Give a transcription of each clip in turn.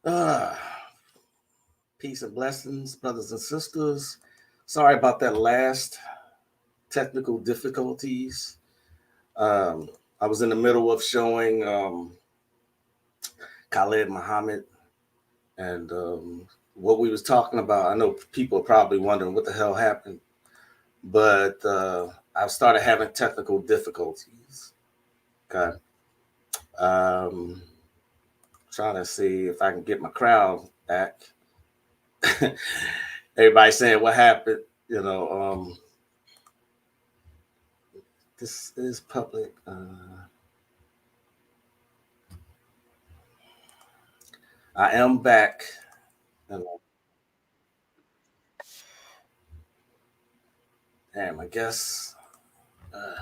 Uh, Peace and blessings, brothers and sisters. Sorry about that last technical difficulties. Um, I was in the middle of showing Khalid Muhammad and what we was talking about. I know people are probably wondering what the hell happened, but I've started having technical difficulties. Okay. Um, Trying to see if I can get my crowd back. Everybody saying what happened, you know. This is public. I am back. And, damn, I guess. Uh,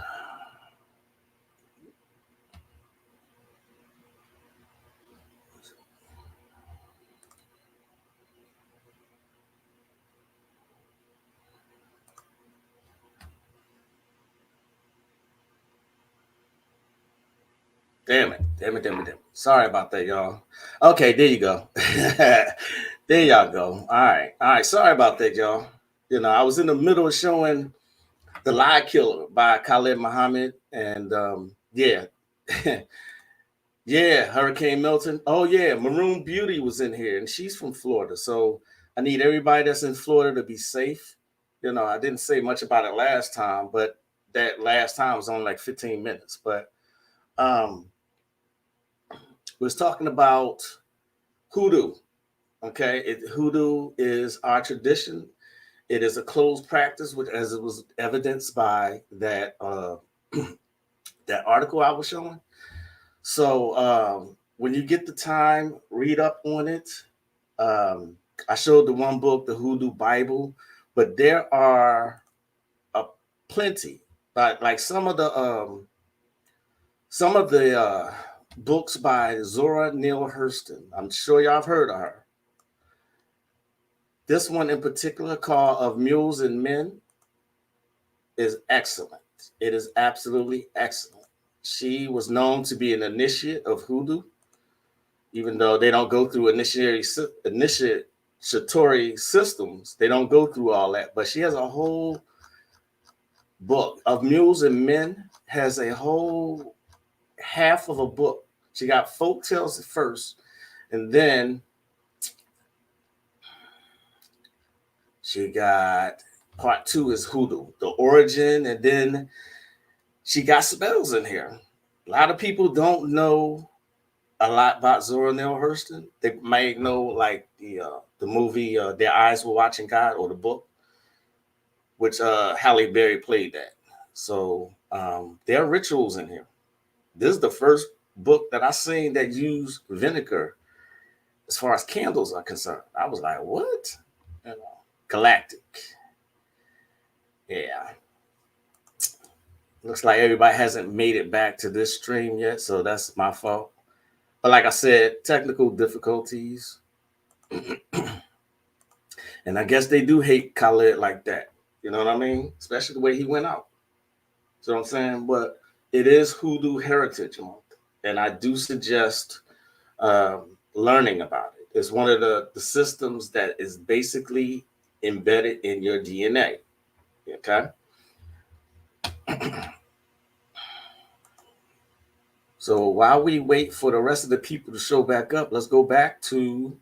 damn it. Sorry about that, y'all. Okay, there you go. There y'all go. All right. Sorry about that, y'all. You know, I was in the middle of showing The Lie Killer by Khalid Muhammad. And yeah. Yeah, Hurricane Milton. Oh, yeah. Maroon Beauty was in here, and she's from Florida. So I need everybody that's in Florida to be safe. You know, I didn't say much about it last time, but that last time was only like 15 minutes. But um, was talking about hoodoo. Okay, hoodoo is our tradition. It is a closed practice, which, as it was evidenced by that that article I was showing. So when you get the time, read up on it. I showed the one book, the Hoodoo Bible, but there are a plenty. Like some of the books by Zora Neale Hurston. I'm sure y'all have heard of her. This one in particular, called Of Mules and Men, is excellent. It is absolutely excellent. She was known to be an initiate of hoodoo, even though they don't go through initiatory systems. They don't go through all that. But she has a whole book. Of Mules and Men has a whole half of a book. She got folk tales at first, and then she got part two is hoodoo, the origin, and then she got spells in here. A lot of people don't know a lot about Zora Neale Hurston. They might know like the movie Their Eyes Were Watching God, or the book, which Halle Berry played that. So there are rituals in here. This is the first book that I seen that used vinegar as far as candles are concerned. I was like, what? You know, galactic. Yeah. Looks like everybody hasn't made it back to this stream yet, so that's my fault. But like I said, technical difficulties. And I guess they do hate Khaled like that. You know what I mean? Especially the way he went out. So I'm saying, but it is Hoodoo Heritage Month, and I do suggest learning about it. It's one of the systems that is basically embedded in your DNA. Okay. So while we wait for the rest of the people to show back up, let's go back to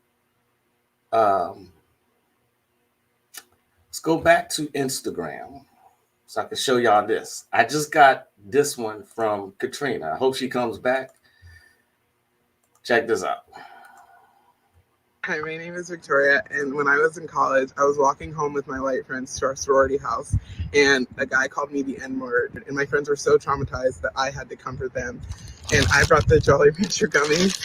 um, Instagram so I can show y'all this. I just got this one from Katrina. I hope she comes back. Check this out. Hi, my name is Victoria, and when I was in college, I was walking home with my white friends to our sorority house, and a guy called me the N-word, and my friends were so traumatized that I had to comfort them, and I brought the Jolly Rancher gummies.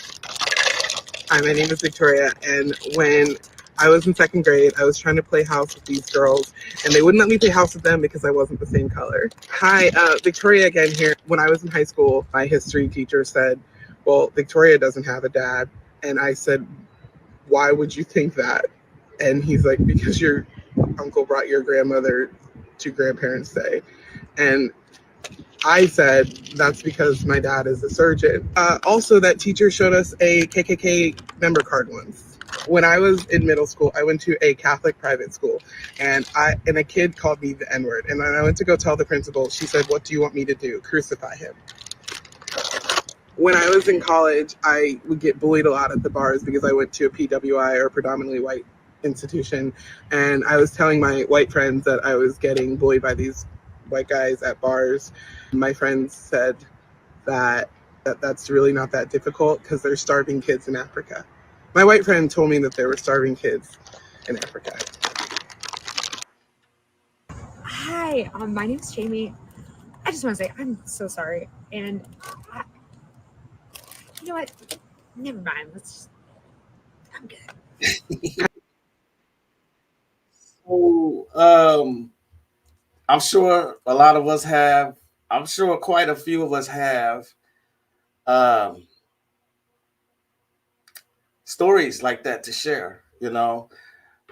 Hi, my name is Victoria, and when I was in second grade, I was trying to play house with these girls, and they wouldn't let me play house with them because I wasn't the same color. Hi, Victoria again here. When I was in high school, my history teacher said, well, Victoria doesn't have a dad, and I said, why would you think that? And he's like, because your uncle brought your grandmother to grandparents' day. And I said that's because my dad is a surgeon. Also, that teacher showed us a KKK member card once. When I was in middle school, I went to a Catholic private school, and a kid called me the N-word. And when I went to go tell the principal, she said, "What do you want me to do? Crucify him." When I was in college, I would get bullied a lot at the bars because I went to a PWI, or predominantly white institution, and I was telling my white friends that I was getting bullied by these white guys at bars. My friends said that's really not that difficult because there's starving kids in Africa. My white friend told me that there were starving kids in Africa. Hi, my name's Jamie. I just want to say I'm so sorry, and I, you know what? Never mind. I'm good. So, I'm sure a lot of us have. I'm sure quite a few of us have um, stories like that to share.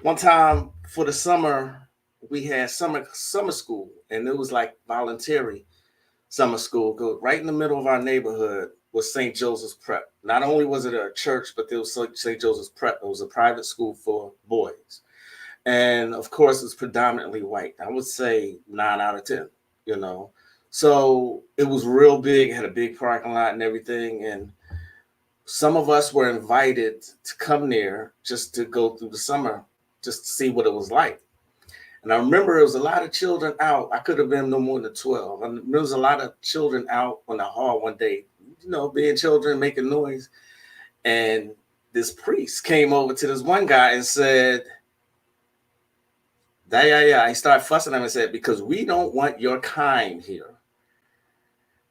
One time for the summer, we had summer school, and it was like voluntary summer school. Go right in the middle of our neighborhood was St. Joseph's Prep. Not only was it a church, but there was St. Joseph's Prep. It was a private school for boys, and of course, it's predominantly white. I would say 9 out of 10. You know, so it was real big. It had a big parking lot and everything, and some of us were invited to come there just to go through the summer, just to see what it was like. And I remember it was a lot of children out. I could have been no more than 12. And there was a lot of children out on the hall one day, being children, making noise. And this priest came over to this one guy and said, yeah. He started fussing at him and said, because we don't want your kind here.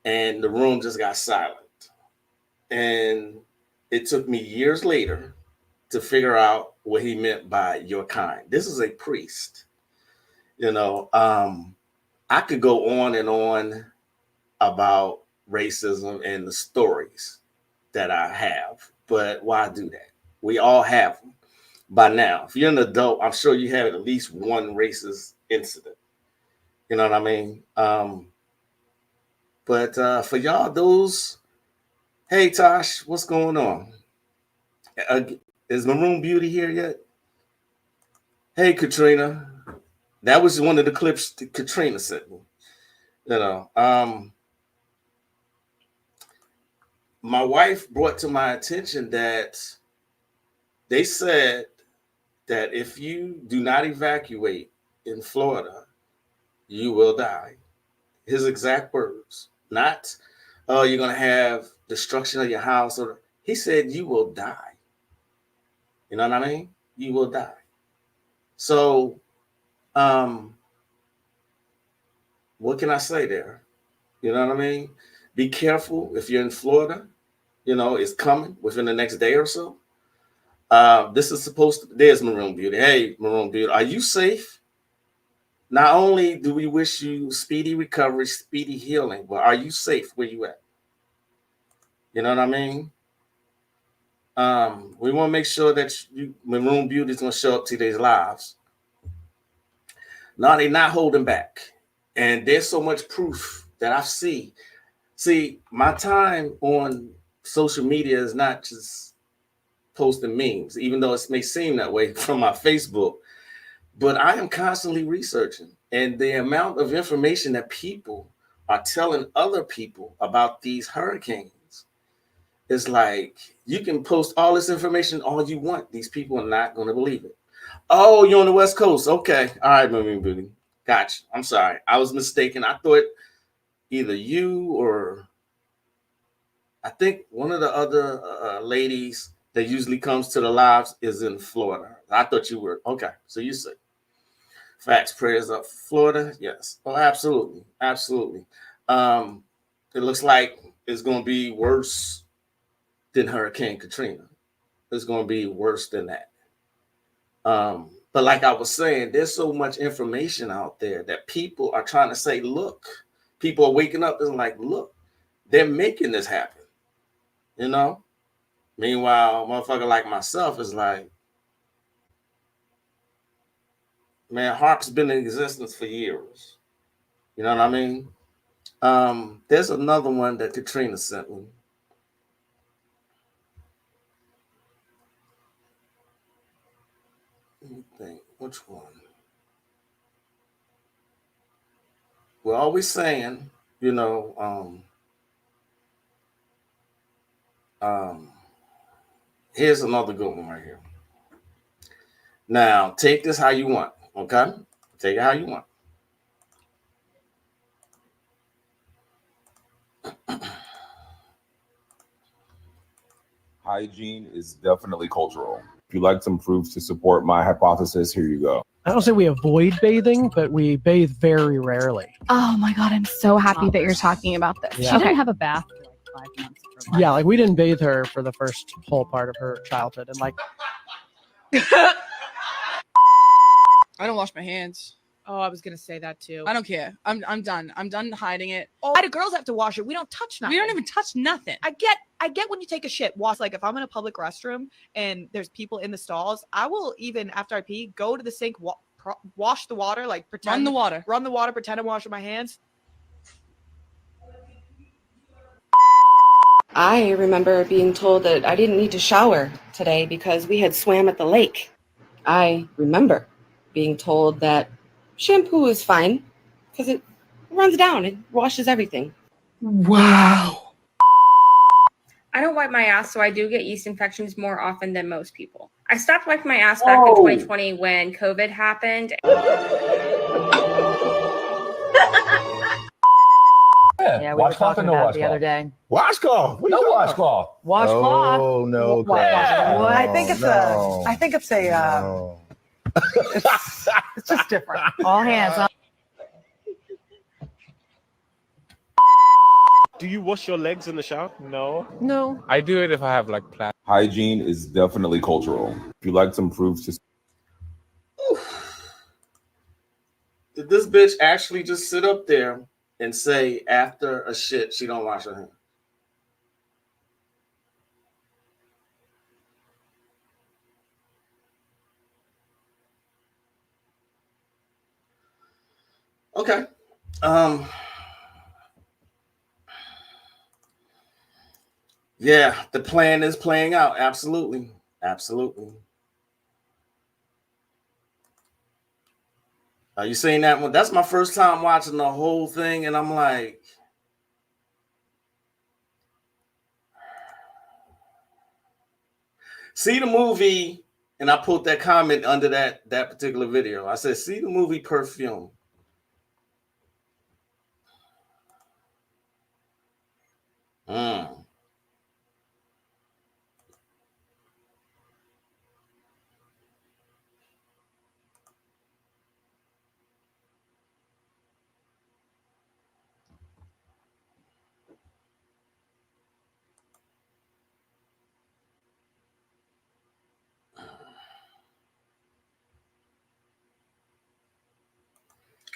And the room just got silent. And it took me years later to figure out what he meant by your kind. This is a priest. I could go on and on about racism and the stories that I have, but why do that? We all have them by now. If you're an adult, I'm sure you have at least one racist incident. You know what I mean? But for y'all, hey Tosh, what's going on? Uh, is Maroon Beauty here yet? Hey Katrina, that was one of the clips that Katrina sent me. You know, my wife brought to my attention that they said that if you do not evacuate in Florida, you will die. His exact words, not, oh, you're going to have destruction of your house. Or he said, you will die. You know what I mean? You will die. So, what can I say there? You know what I mean? Be careful if you're in Florida. It's coming within the next day or so. This is supposed to, there's Maroon Beauty. Hey, Maroon Beauty, are you safe? Not only do we wish you speedy recovery, speedy healing, but are you safe where you at? You know what I mean? We want to make sure that Maroon Beauty is going to show up to these lives. No, they're not holding back. And there's so much proof that I see. See, my time on social media is not just posting memes, even though it may seem that way from my Facebook. But I am constantly researching, and the amount of information that people are telling other people about these hurricanes is like, you can post all this information all you want. These people are not going to believe it. Oh, you're on the West Coast. Okay. All right, Maroon Beauty. Gotcha. I'm sorry. I was mistaken. I thought either you or I think one of the other ladies that usually comes to the lives is in Florida. I thought you were. Okay. So you said. Facts, prayers up Florida. Yes. Oh, absolutely. Absolutely. It looks like it's going to be worse than Hurricane Katrina. It's going to be worse than that. But like I was saying, there's so much information out there that people are trying to say, look, people are waking up and like, look, they're making this happen. Meanwhile, a motherfucker like myself is like, man, HARP's been in existence for years. You know what I mean? There's another one that Katrina sent me. Let me think, which one? We're always saying, you know, here's another good one right here. Now, take this how you want, okay? Take it how you want. Hygiene is definitely cultural. If you like some proofs to support my hypothesis, here you go. I don't say we avoid bathing, but we bathe very rarely. Oh my God, I'm so happy that you're talking about this. Yeah. She didn't have a bath for like 5 months of her life. Yeah, like we didn't bathe her for the first whole part of her childhood. And like, I don't wash my hands. Oh, I was gonna say that too. I don't care. I'm done. I'm done hiding it. Oh, why do girls have to wash it? We don't touch nothing. We don't even touch nothing. I get when you take a shit, wash. Like if I'm in a public restroom and there's people in the stalls, I will even after I pee go to the sink, wash the water, like pretend Run the water. Pretend I'm washing my hands. I remember being told that I didn't need to shower today because we had swam at the lake. I remember being told that shampoo is fine because it runs down and washes everything. Wow. I don't wipe my ass, so I do get yeast infections more often than most people. I stopped wiping my ass back in 2020 when COVID happened. Yeah, we were talking about it the other day. Washcloth. What do you washcloth? Washcloth. Oh no! Well, I think it's no. no. It's just different. All hands on. Do you wash your legs in the shower? No. no. I do it if I have like plans. Hygiene is definitely cultural. If you like some proofs to Did this bitch actually just sit up there and say after a shit she don't wash her hands? Okay. Yeah, the plan is playing out. Absolutely. Absolutely. Are you saying that one? That's my first time watching the whole thing, and I'm like, see the movie, and I put that comment under that particular video. I said, see the movie Perfume.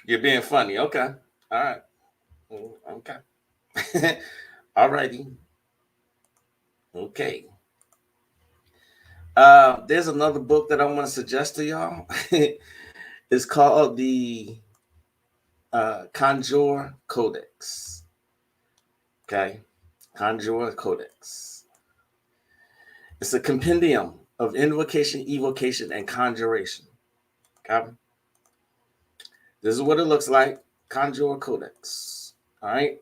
You're being funny. Okay. All right. Okay. All righty. Okay. There's another book that I want to suggest to y'all. It's called the Conjure Codex. Okay. Conjure Codex. It's a compendium of invocation, evocation, and conjuration. Okay. This is what it looks like. Conjure Codex. All right.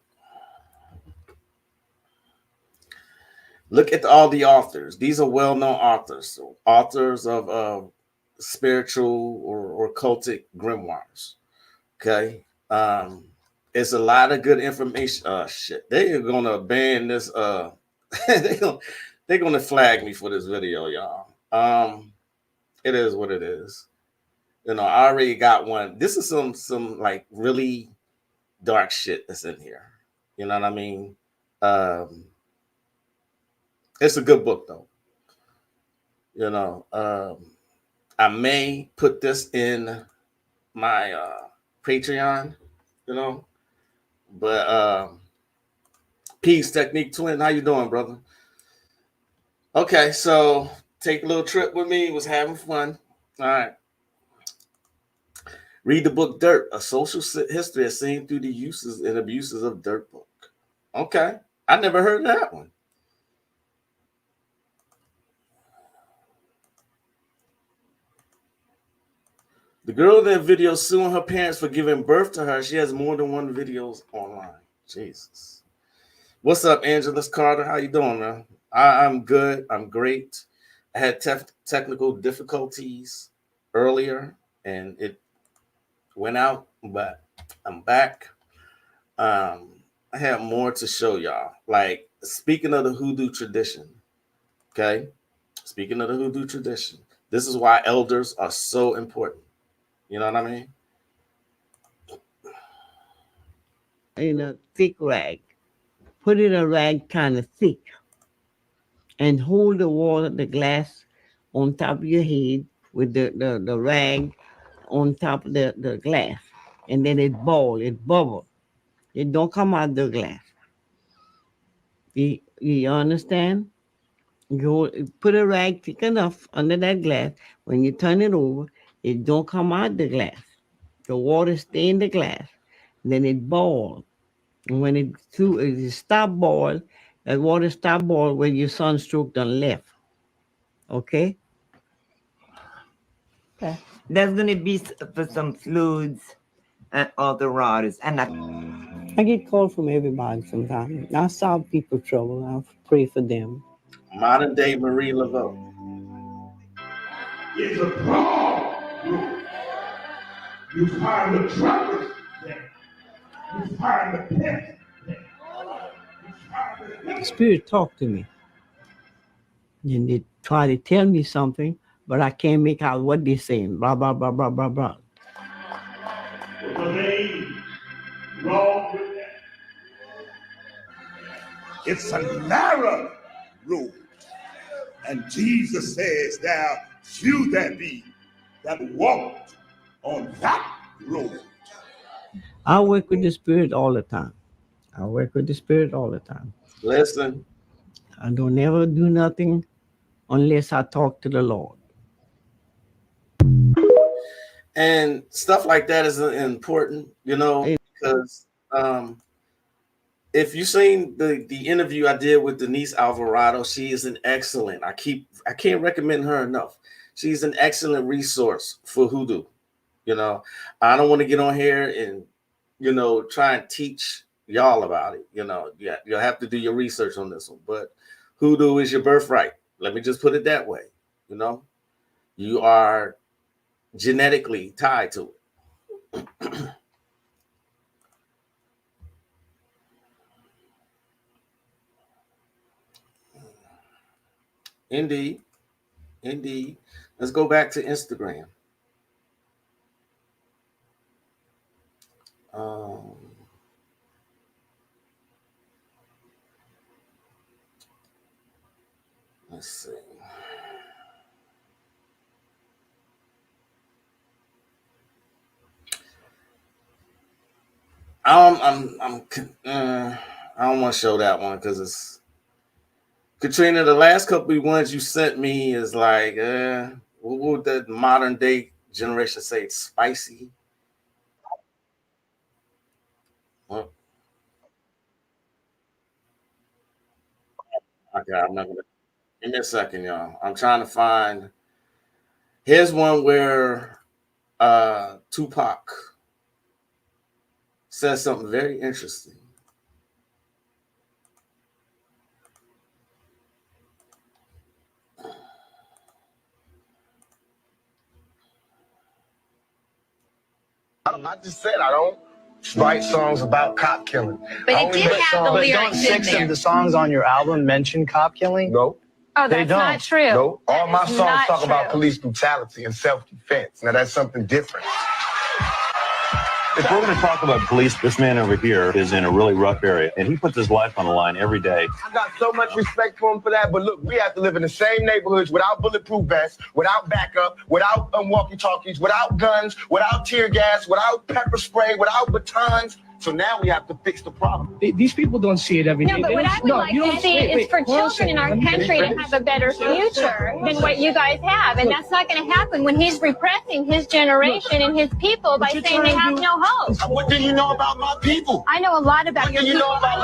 Look at all the authors. These are well-known authors. So authors of spiritual or occultic grimoires. Okay. It's a lot of good information. Shit. They are gonna ban this. They're gonna flag me for this video, y'all. It is what it is. You know, I already got one. This is some like really dark shit that's in here. You know what I mean? It's a good book though. You know, I may put this in my Patreon, you know, but peace, Technique Twin. How you doing, brother? Okay, so take a little trip with me. Was having fun. All right. Read the book Dirp, A Social History as Seen Through the Uses and Abuses of Dirp book. Okay. I never heard of that one. The girl in that video suing her parents for giving birth to her. She has more than one videos online. Jesus. What's up, Angelus Carter? How you doing, man? I'm good. I'm great. I had technical difficulties earlier, and it went out, but I'm back. I have more to show y'all. Like, speaking of the Hoodoo tradition, okay? Speaking of the Hoodoo tradition, this is why elders are so important. You know what I mean? In a thick rag. Put in a rag kind of thick. And hold the water, the glass on top of your head with the rag on top of the glass. And then it bubble. It don't come out the glass. You understand? You put a rag thick enough under that glass. When you turn it over, it don't come out the glass. The water stay in the glass. Then it boils. And when it stop boil, that water stop boil when your sunstroke done left. Okay? Okay. There's gonna be for some fluids and other waters, and I get called from everybody sometimes. I solve people's trouble. I pray for them. Modern day Marie Laveau. It's a broad road. You find the truckers there. You find the peasants there. The spirit talk to me. And they try to tell me something, but I can't make out what they're saying. Blah, blah, blah, blah, blah, blah. What's the name wrong with that? It's a narrow road. And Jesus says, there few there be that walk on that road. I work with the spirit all the time. Listen. I don't ever do nothing unless I talk to the Lord. And stuff like that is important, you know, because if you've seen the interview I did with Denise Alvarado, she is an excellent. I can't recommend her enough. She's an excellent resource for Hoodoo. You know, I don't want to get on here and, you know, try and teach y'all about it. You know, yeah, you'll have to do your research on this one. But Hoodoo is your birthright. Let me just put it that way. You know, you are genetically tied to it. Indeed. Let's go back to Instagram. Let's see. I don't want to show that one because it's Katrina. The last couple of ones you sent me is like, what would the modern day generation say? It's spicy. Well, okay, I'm not gonna. Give me a second, y'all. I'm trying to find. Here's one where Tupac says something very interesting. I just said I don't write songs about cop killing. But it did have the lyrics don't in six there. of the songs on your album mention cop killing? No. Oh, They that's don't. not true. No. All That my is songs not talk about true. police brutality and self-defense. Now that's something different. If we're going to talk about police, this man over here is in a really rough area, and he puts his life on the line every day. I got so much respect for him for that, but look, we have to live in the same neighborhoods without bulletproof vests, without backup, without walkie-talkies, without guns, without tear gas, without pepper spray, without batons. So now we have to fix the problem. These people don't see it every day. No, but what I would like to see is for children in our country to have a better future than what you guys have. And that's not going to happen when he's repressing his generation and his people by saying they have no hope. What do you know about my people? I know a lot about your people. Know about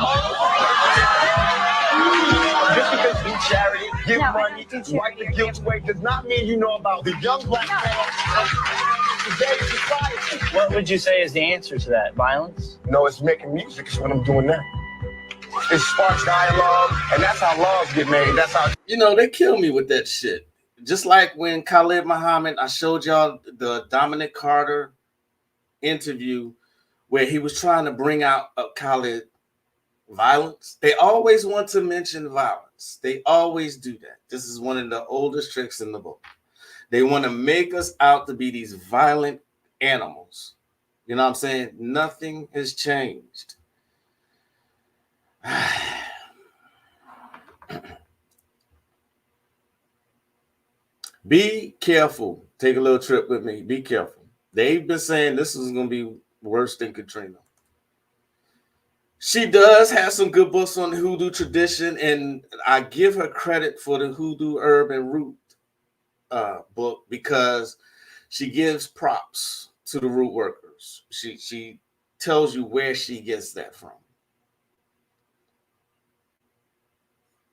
just because you charity, give money, wipe the guilt away, does not mean you know about the young black man of today's society. What would you say is the answer to that? Violence? No, it's making music is what I'm doing now. It sparks dialogue, and that's how laws get made. That's how they kill me with that shit. Just like when Khalid Muhammad, I showed y'all the Dominic Carter interview where he was trying to bring out Khalid violence. They always want to mention violence. They always do that. This is one of the oldest tricks in the book. They want to make us out to be these violent animals. You know what I'm saying? Nothing has changed. Be careful. Take a little trip with me. Be careful. They've been saying this is going to be worse than Katrina. She does have some good books on the Hoodoo tradition, and I give her credit for the Hoodoo Herb and Root book because she gives props to the root workers. She tells you where she gets that from.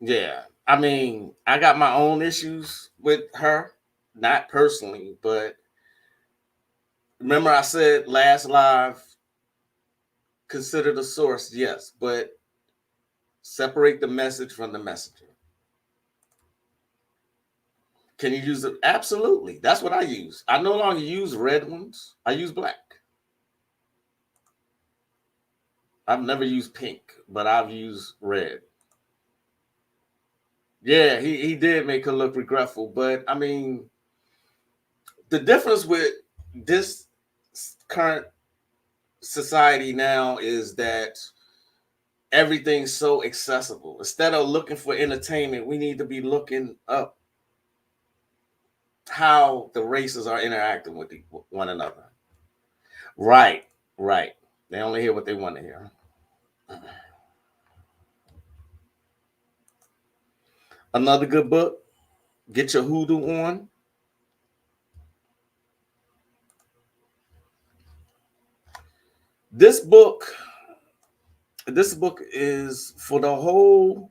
Yeah, I mean, I got my own issues with her, not personally, but remember I said last live, consider the source, yes, but separate the message from the messenger. Can you use it? Absolutely. That's what I use. I no longer use red ones. I use black. I've never used pink, but I've used red. Yeah, he did make her look regretful, but I mean, the difference with this current society now is that everything's so accessible. Instead of looking for entertainment, we need to be looking up how the races are interacting with one another. Right. They only hear what they want to hear. Another good book, Get Your Hoodoo On. This book is for the whole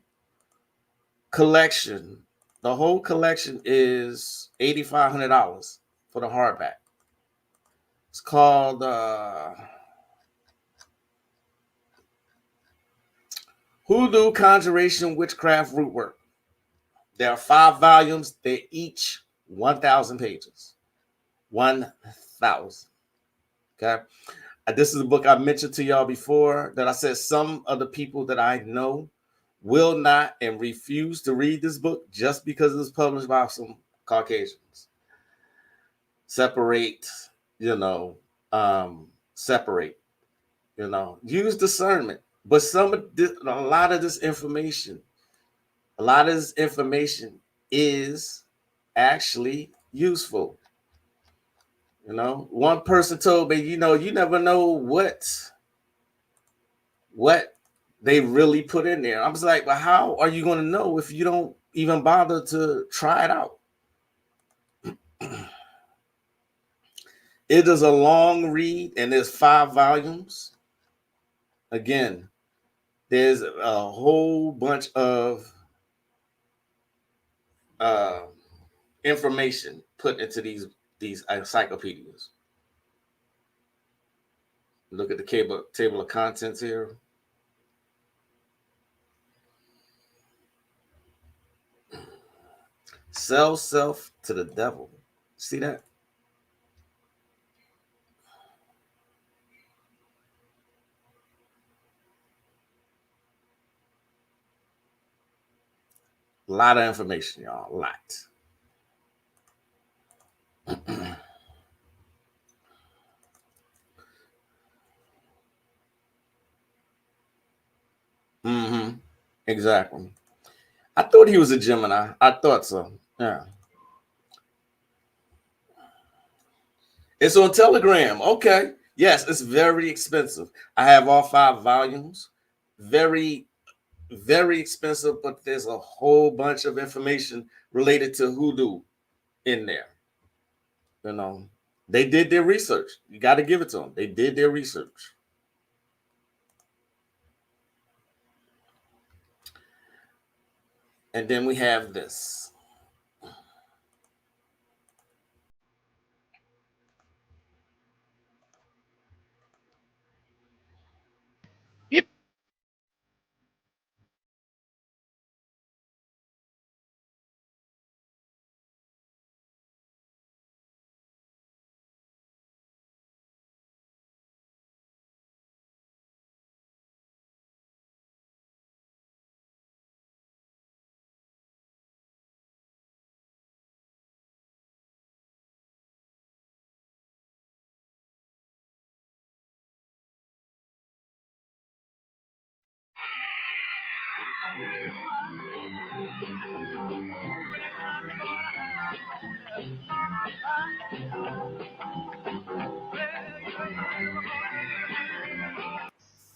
collection. The whole collection is $8,500 for the hardback. It's called Hoodoo Conjuration Witchcraft Rootwork. There are 5 volumes. They're each 1,000 pages. 1,000. Okay. This is a book I mentioned to y'all before that I said some of the people that I know will not and refuse to read this book just because it was published by some Caucasians. Separate. Use discernment. But a lot of this information is actually useful. One person told me, you never know what they really put in there. I was like, well, how are you going to know if you don't even bother to try it out? It is a long read, and there's 5 volumes. Again, there's a whole bunch of information put into these encyclopedias. Look at the table of contents here. Sell self to the devil. See that? A lot of information, y'all. A lot. Exactly. I thought he was a Gemini. I thought so. Yeah. It's on Telegram. Okay. Yes, it's very expensive. I have all 5 volumes. Very, very expensive, but there's a whole bunch of information related to hoodoo in there. You know, they did their research. You got to give it to them. They did their research. And then we have this. Yep.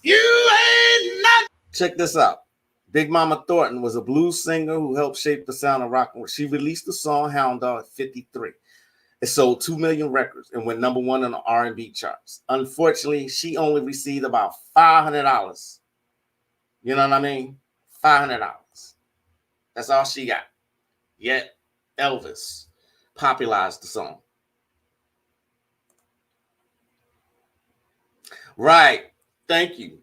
You ain't not. Check this out. Big Mama Thornton was a blues singer who helped shape the sound of rock and roll. She released the song Hound Dog at 53. It sold 2 million records and went number 1 on the R&B charts. Unfortunately, she only received about $500. You know what I mean? $500. That's all she got. Yet Elvis popularized the song. Right. Thank you.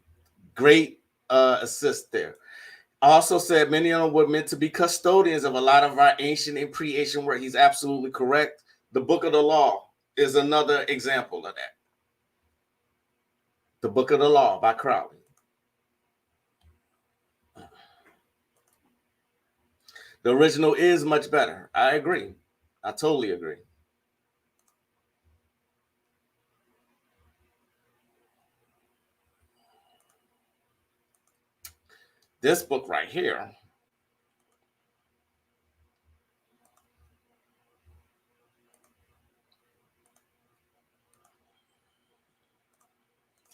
Great assist there. Also said many of them were meant to be custodians of a lot of our ancient and pre-ancient work. He's absolutely correct. The Book of the Law is another example of that. The Book of the Law by Crowley. The original is much better. I agree. I totally agree. This book right here.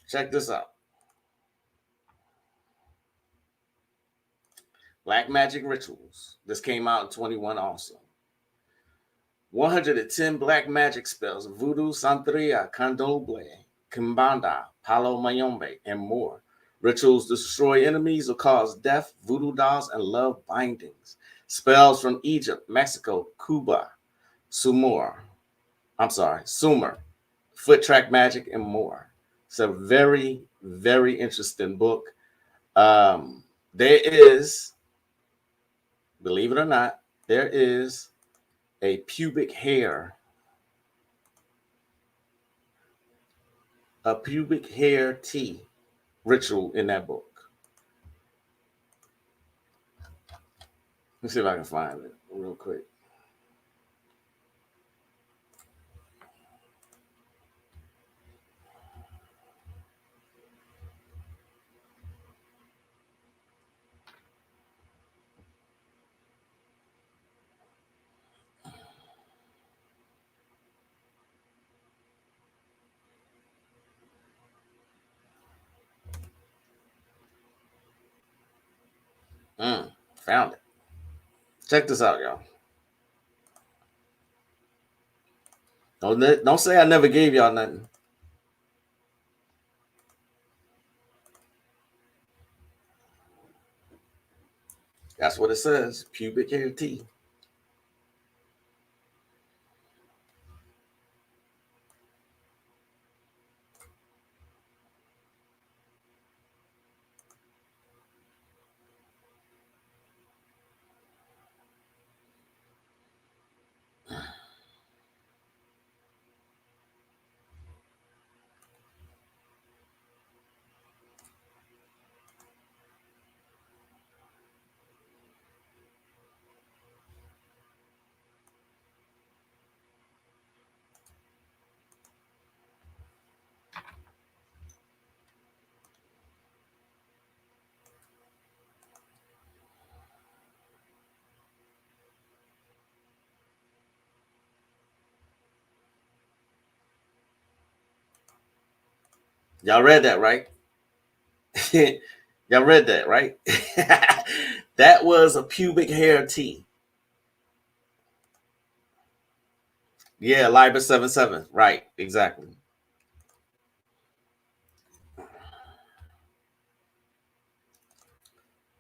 Check this out. Black Magic Rituals. This came out in 21 also. 110 black magic spells, voodoo, santeria, candomblé, kimbanda, palo mayombe, and more. Rituals destroy enemies or cause death, voodoo dolls, and love bindings. Spells from Egypt, Mexico, Cuba, Sumer, foot track magic, and more. It's a very, very interesting book. There is, believe it or not, there is a pubic hair tea ritual in that book. Let's see if I can find it real quick. Found it. Check this out, y'all. Don't say I never gave y'all nothing. That's what it says. Pubic hair tea. Y'all read that, right? Y'all read that, right? That was a pubic hair tea. Yeah, Liber 77. Right, exactly.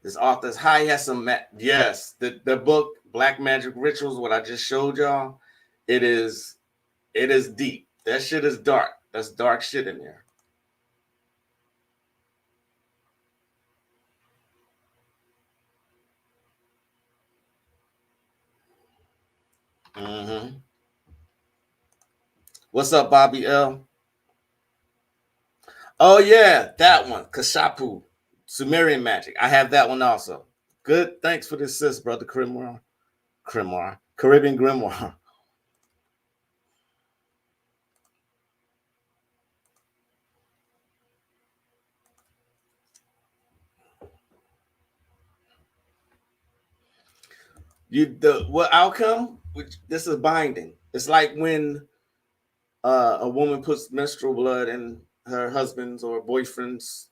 This author's high has some yes, the book Black Magic Rituals, what I just showed y'all, it is deep. That shit is dark. That's dark shit in there. Mm-hmm. What's up, Bobby L? Oh yeah, that one, Kashapu, Sumerian magic. I have that one also. Good. Thanks for the assist, brother Caribbean Grimoire. What outcome? Which this is binding. It's like when a woman puts menstrual blood in her husband's or boyfriend's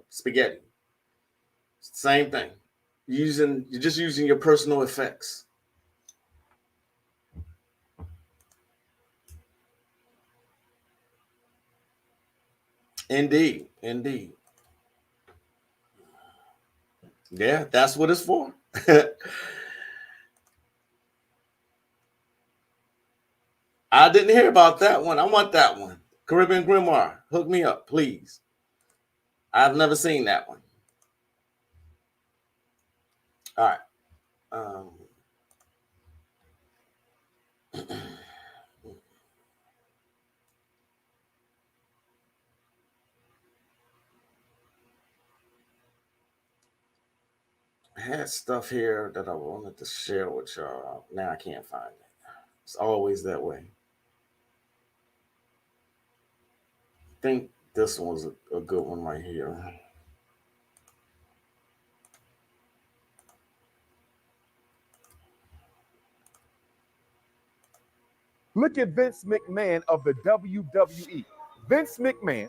spaghetti. Same thing. You're just using your personal effects. Indeed. Yeah, that's what it's for. I didn't hear about that one. I want that one. Caribbean Grimoire, hook me up, please. I've never seen that one. All right. I had stuff here that I wanted to share with y'all. Now I can't find it. It's always that way. I think this one's a good one right here. Look at Vince McMahon of the WWE. Vince McMahon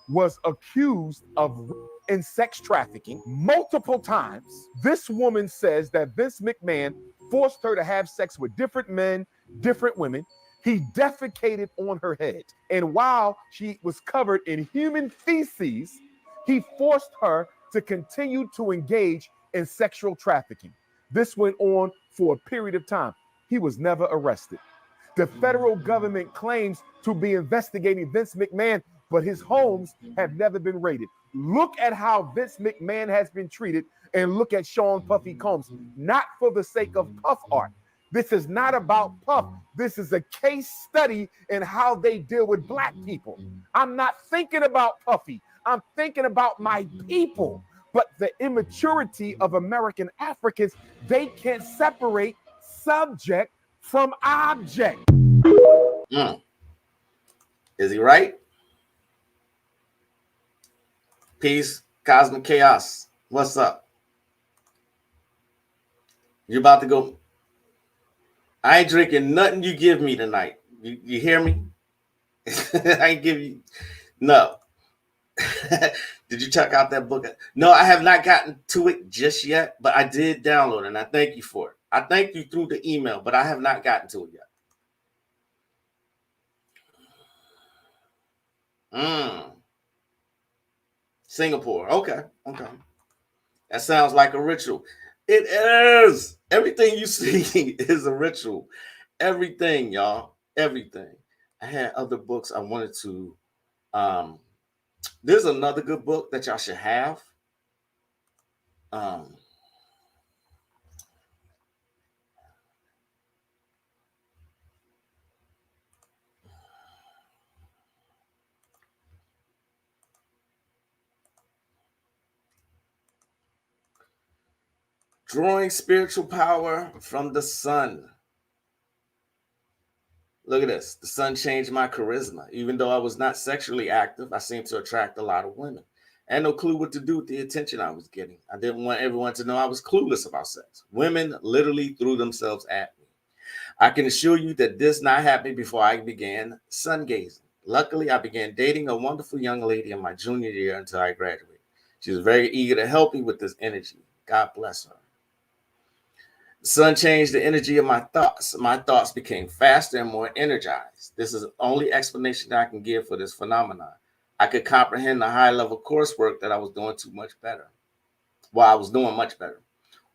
was accused of in sex trafficking multiple times. This woman says that Vince McMahon forced her to have sex with different men, different women. He defecated on her head. And while she was covered in human feces, he forced her to continue to engage in sexual trafficking. This went on for a period of time. He was never arrested. The federal government claims to be investigating Vince McMahon, but his homes have never been raided. Look at how Vince McMahon has been treated, and look at Sean Puffy Combs. Not for the sake of Puff art. This is not about Puff. This is a case study in how they deal with black people. I'm not thinking about Puffy. I'm thinking about my people. But the immaturity of American Africans, they can't separate subject from object. Is he right? Peace, Cosmic Chaos. What's up? You about to go? I ain't drinking nothing you give me tonight. You hear me? I ain't give you no. Did you check out that book? No, I have not gotten to it just yet, but I did download it, and I thank you for it. I thank you through the email, but I have not gotten to it yet. Singapore. Okay. That sounds like a ritual. It is. Everything you see is a ritual. Everything, y'all. Everything. I had other books I wanted to. There's another good book that y'all should have. Drawing spiritual power from the sun. Look at this. The sun changed my charisma. Even though I was not sexually active, I seemed to attract a lot of women. I had no clue what to do with the attention I was getting. I didn't want everyone to know I was clueless about sex. Women literally threw themselves at me. I can assure you that this not happened before I began sun gazing. Luckily, I began dating a wonderful young lady in my junior year until I graduated. She was very eager to help me with this energy. God bless her. The sun changed the energy of my thoughts. My thoughts became faster and more energized. This is the only explanation I can give for this phenomenon. I could comprehend the high-level coursework that I was doing much better.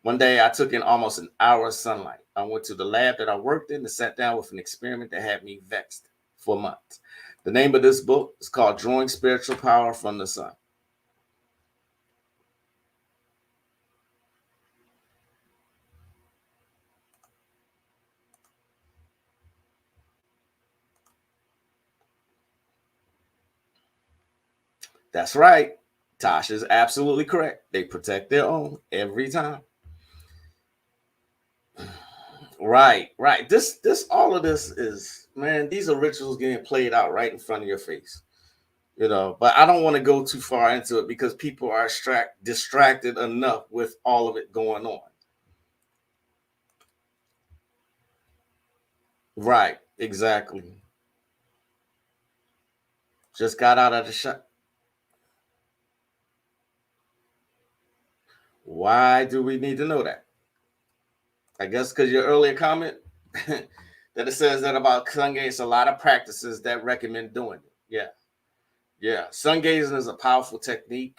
One day, I took in almost an hour of sunlight. I went to the lab that I worked in and sat down with an experiment that had me vexed for months. The name of this book is called Drawing Spiritual Power from the Sun. That's right. Tasha's absolutely correct. They protect their own every time. Right. All of this is, man, these are rituals getting played out right in front of your face. But I don't want to go too far into it because people are distracted enough with all of it going on. Right. Exactly. Just got out of the shop. Why do we need to know that? I guess because your earlier comment that it says that about sun gazing, it's a lot of practices that recommend doing it. Yeah. Sun gazing is a powerful technique.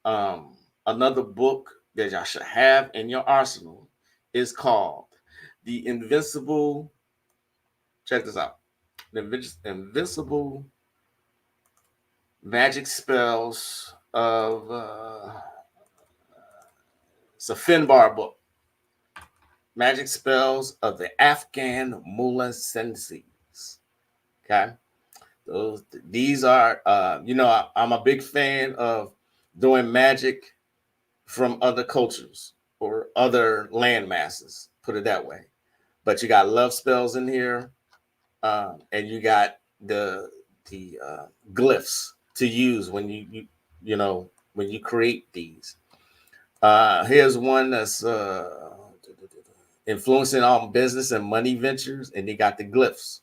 Another book that y'all should have in your arsenal is called The Invincible. Check this out. The Invincible Magic Spells of it's a Finbar book. Magic Spells of the Afghan Mullah Senseis. Okay. These are I'm a big fan of doing magic from other cultures or other land masses, put it that way. But you got love spells in here, and you got the glyphs to use when you create these. Here's one that's influencing on business and money ventures, and you got the glyphs.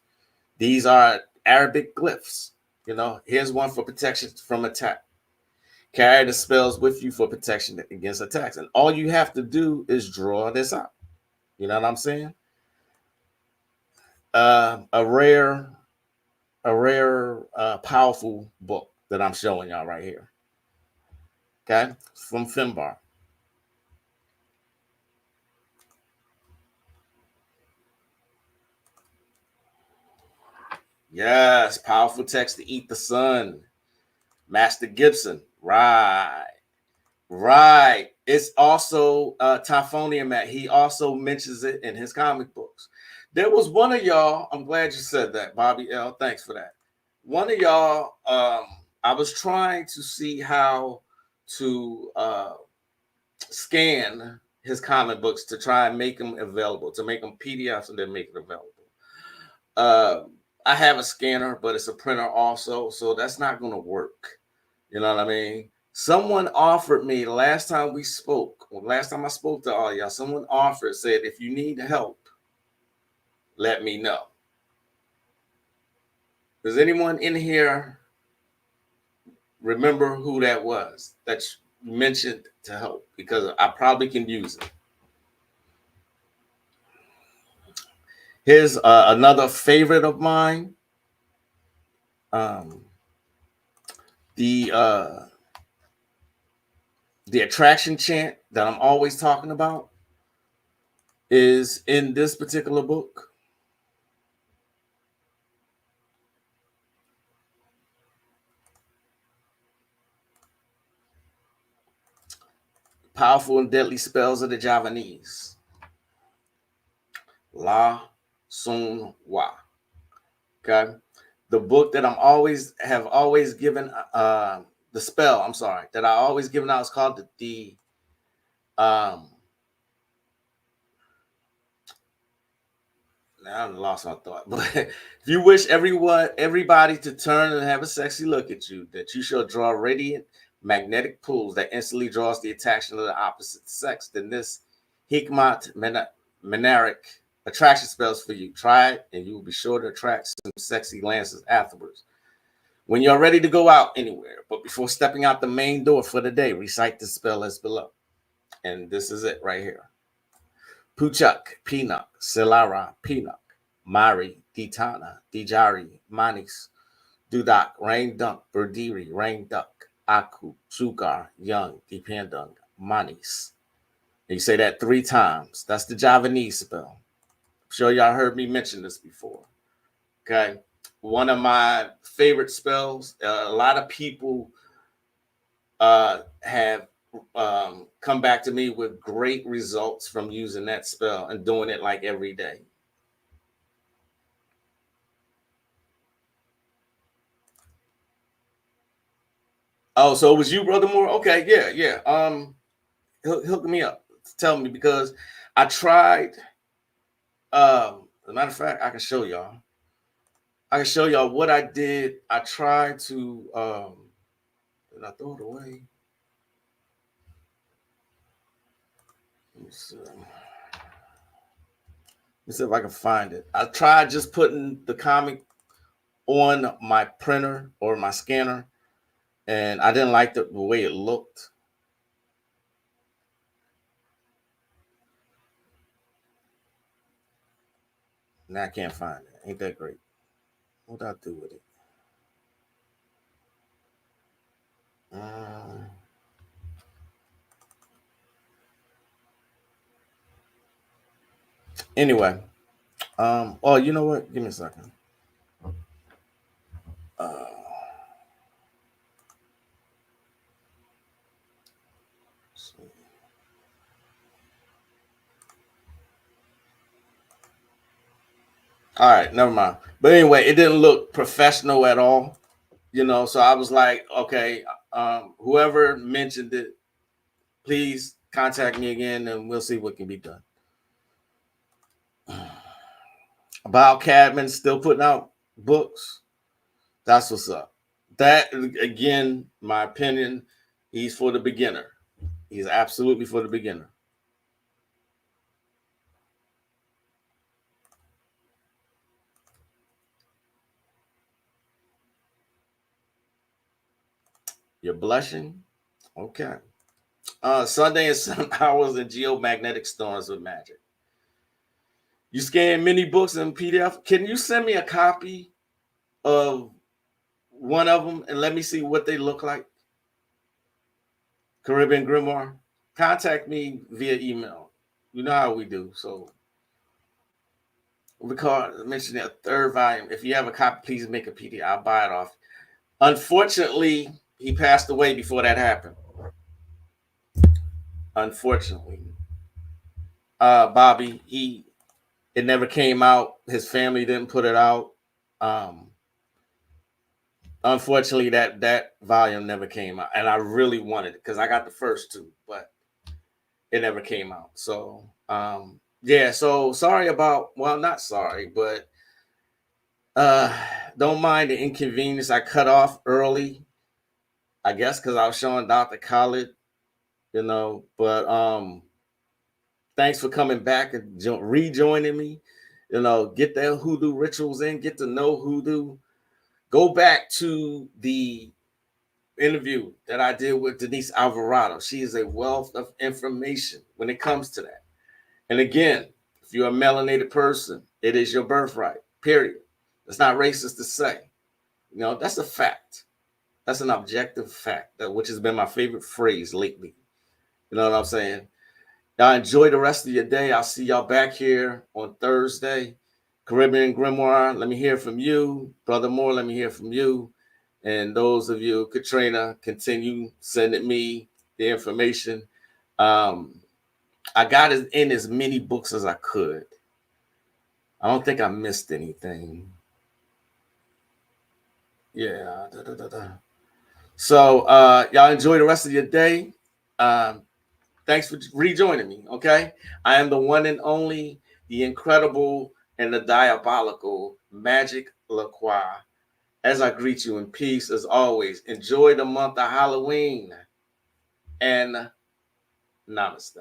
These are Arabic glyphs. Here's one for protection from attack. Carry the spells with you for protection against attacks, and all you have to do is draw this out. You know what I'm saying? A rare, powerful book that I'm showing y'all right here. Okay, from Finbar. Yes, powerful text to eat the sun. Master Gibson. Right. It's also Typhonium Matt. He also mentions it in his comic books. There was one of y'all, I'm glad you said that, Bobby L. Thanks for that. One of y'all, I was trying to see how to scan his comic books to try and make them available, to make them PDFs and then make it available. I have a scanner, but it's a printer also, so that's not going to work. You know what I mean? Someone offered me last time I spoke to all y'all, someone said, if you need help, let me know. Does anyone in here remember who that was that you mentioned to help? Because I probably can use it. Here's another favorite of mine. The Attraction Chant that I'm always talking about is in this particular book. Powerful and Deadly Spells of the Javanese. La Sun Wa. Okay. The book that have always given the spell, that I always given out is called now I lost my thought. But if you wish everybody to turn and have a sexy look at you, that you shall draw radiant magnetic pulls that instantly draws the attraction of the opposite sex, then this Hikmat Menaric attraction spells for you. Try it, and you will be sure to attract some sexy glances afterwards. When you're ready to go out anywhere, but before stepping out the main door for the day, recite the spell as below. And this is it right here. Puchak, Pinuk, Silara, Pinuk, Mari, Ditana, Dijari, Manis, Dudak, Rain Dunk, Berdiri, Rain Duck, Aku, Sugar, Young, Dipendung, Manis. And you say that 3 times. That's the Javanese spell. I'm sure y'all heard me mention this before. Okay. One of my favorite spells. A lot of people have come back to me with great results from using that spell and doing it like every day. Oh, so it was you, Brother Moore? Okay, yeah. Hook me up. Tell me, because I tried. As a matter of fact, I can show y'all. I can show y'all what I did. I tried to did I throw it away? Let me see if I can find it. I tried just putting the comic on my printer or my scanner, and I didn't like the way it looked. Now I can't find it. Ain't that great? What did I do with it? Anyway, oh, you know what? Give me a second. All right, never mind. But anyway, it didn't look professional at all, you know. So I was like, okay, whoever mentioned it, please contact me again, and we'll see what can be done. About Cadman still putting out books. That's what's up. That, again, my opinion, he's for the beginner. He's absolutely for the beginner. You're blushing? Okay. Sunday and 7 hours in geomagnetic storms with magic. You scan mini books in PDF. Can you send me a copy of one of them and let me see what they look like? Caribbean Grimoire. Contact me via email. You know how we do. So, Ricard mentioned a 3rd volume. If you have a copy, please make a PDF. I'll buy it off. Unfortunately, he passed away before that happened. Unfortunately, Bobby, it never came out. His family didn't put it out. Unfortunately, that volume never came out, and I really wanted it because I got the first 2, but it never came out. So, yeah. So sorry about. Well, not sorry, but don't mind the inconvenience. I cut off early, I guess, because I was showing Dr. Khaled, you know. But thanks for coming back and rejoining me. You know, get their hoodoo rituals in, get to know hoodoo. Go back to the interview that I did with Denise Alvarado. She is a wealth of information when it comes to that. And again, if you're a melanated person, it is your birthright, period. It's not racist to say. You know, that's a fact. That's an objective fact, which has been my favorite phrase lately. You know what I'm saying? Y'all enjoy the rest of your day. I'll see y'all back here on Thursday. Caribbean Grimoire, let me hear from you. Brother Moore, let me hear from you. And those of you, Katrina, continue sending me the information. I got in as many books as I could. I don't think I missed anything. Yeah. So y'all enjoy the rest of your day. Thanks for rejoining me, okay? I am the one and only, the incredible, and the diabolical Magic LaCroix. As I greet you in peace, as always, enjoy the month of Halloween, and namaste.